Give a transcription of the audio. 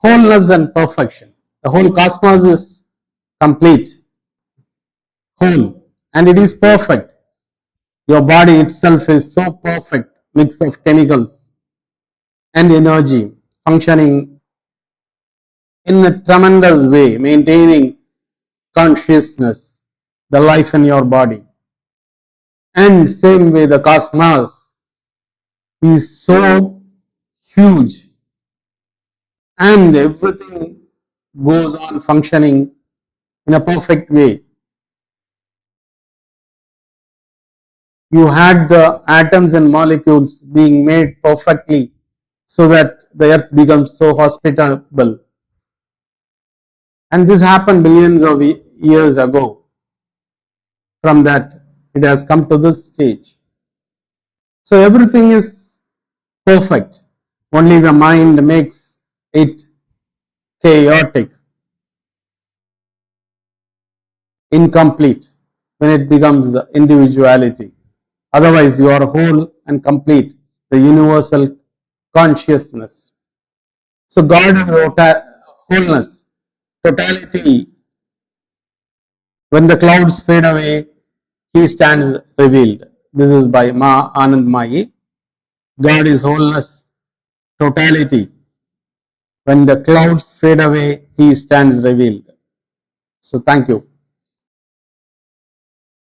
wholeness and perfection. The whole cosmos is complete, whole, and it is perfect. Your body itself is so perfect, mix of chemicals and energy, functioning in a tremendous way, maintaining consciousness, the life in your body. And same way the cosmos is so huge and everything goes on functioning in a perfect way. You had the atoms and molecules being made perfectly so that the earth becomes so hospitable. And this happened billions of years ago. From that, it has come to this stage. So everything is perfect. Only the mind makes it chaotic, incomplete when it becomes the individuality. Otherwise, you are whole and complete, the universal consciousness. So God is wholeness, totality. When the clouds fade away, He stands revealed. This is by Ma Anand Mai. God is wholeness, totality. When the clouds fade away, He stands revealed. So thank you.